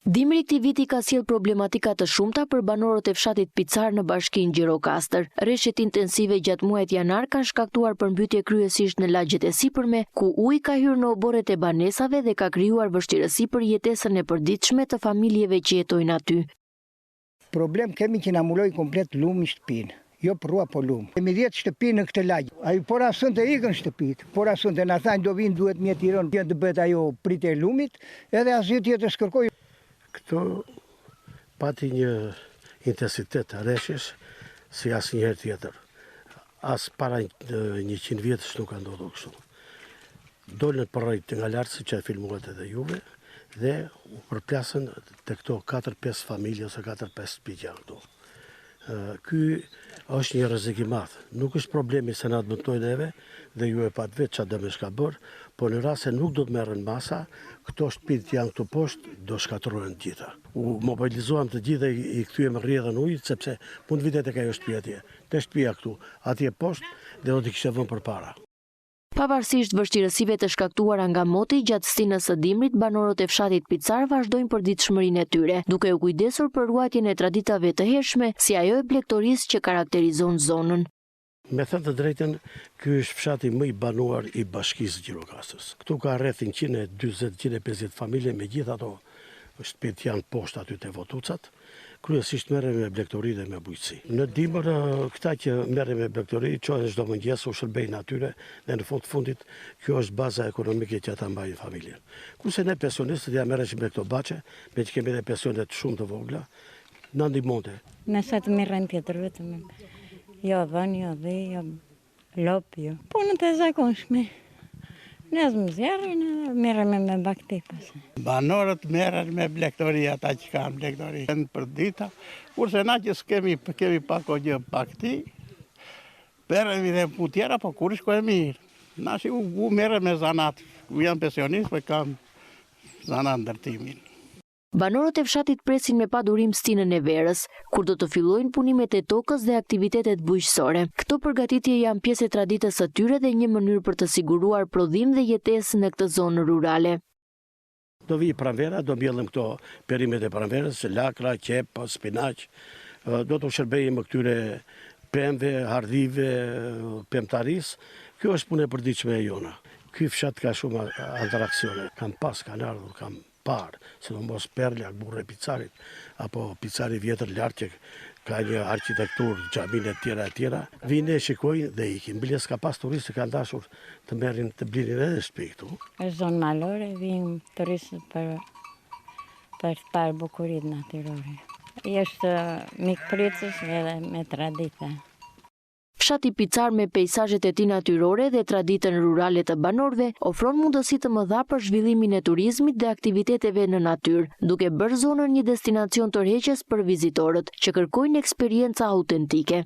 Dimri këtij viti ka sjell problematika të shumta për banorët e fshatit Picar në bashkinë Gjirokastër. Rreshtet intensive gjatë muajit janar kanë shkaktuar përmbytje kryesisht në lagjet e sipërme, ku uji ka hyrë në oborret e banesave dhe ka krijuar vështirësi për jetesën e përditshme të familjeve që jetojnë aty. Problem kemi që na mbuloi komplet lumi shtëpinë. Jo prua po lum. Kemi 10 shtëpi në këtë lagj. Ai por asonte ikën shtëpit. Por asonte na thanë do vinë duhet mjet tiron, të bëhet ajo pritje e lumit, edhe asgjë tjetër s'kërkoj. Këto pati një intensitet rreshjesh si asnjëherë tjetër. As para 100 vjetësh nuk ka ndodhur kështu. Dolën përrejt nga lartë, siç e filmuat edhe juve, dhe u përplasën te këto 4-5 familje ose 4-5 shtëpi këtu. Ky është një rrezik i madh. Nuk është problemi se na dëmtojnë neve dhe ju e pat vetë çfarë dëmesh ka bërë, por në rast se nuk do të merren masa, këto shtëpi janë këtu poshtë do shkatërrohen të gjitha. U mobilizuam të gjithë dhe i kthyem rrjedhën ujit sepse mund vite tek ajo shtëpi atje. Te shtëpia këtu, atje poshtë dhe do t'i kishte vënë përpara. Pavarësisht vështirësive të shkaktuara nga moti gjatë stinës së dimrit, banorët e fshatit Picar vazhdojnë përditshmërinë e tyre, duke u kujdesur për ruajtjen e traditave të hershme, si ajo e blegtorisë që karakterizon zonën. Me thënë të drejtën, ky është fshati më i banuar i bashkisë Gjirokastës. Këtu ka rreth 140-150 familje, me gjithë ato shtëpitë janë poshtë aty te Votucat. Kryesisht merrem me blegtori dhe me bujqësi. Në dimër, këta që merren me blegtori, çohen çdo mëngjes, u shërbejnë atyre dhe në fundit kjo është baza ekonomike që ata mbajnë familjen. Kurse ne pensionistët ja merreshim me këto baçe, me që kemi edhe pensione shumë të vogla, na ndihmonte. Me sa të merren tjetër vetëm. Jo dhën, jo dhe, jo lop, jo. Punët e zakonshme. Ne më zjarrin edhe merrem me bakti pas. Banorët merren me blegtori, ata që kanë blegtori për dita, kurse na që kemi pak o gjë bakti, merremi dhe punë tjera, po kur shkojmë mirë. Na si u merrem me zanat, u jam pensionist, po kam zanat ndërtimin. Banorët e fshatit presin me padurim stinën e verës, kur do të fillojnë punimet e tokës dhe aktivitetet bujqësore. Këto përgatitje janë pjesë e traditës së tyre dhe një mënyrë për të siguruar prodhim dhe jetesë në këtë zonë rurale. Do vi pranvera, do mbjellëm këto perimet e pranverës, lakra, qep, spinaq, do të shërbejmë këtyre pemëve, hardhive, pemtaris. Kjo është punë e përditshme e jona. Ky fshat ka shumë ataraksione, kam ardhur, kam parë, se do mos Perlak, burre Picarit, apo Picari vjetër lartë që ka një arkitektur, xhamin e tjera. Vinë e shikojnë dhe ikin. Biles ka pas turistë që kanë dashur të merrin të blinin edhe shtëpi këtu. Është zonë malore, vinë turistët për të parë bukuritë natyrore. Është mikpritës edhe me traditë. Fshati Picar me pejsazhet e tij natyrore dhe traditën rurale të banorëve ofron mundësi të mëdha për zhvillimin e turizmit dhe aktiviteteve në natyrë, duke bërë zonën një destinacion tërheqës për vizitorët që kërkojnë eksperjenca autentike.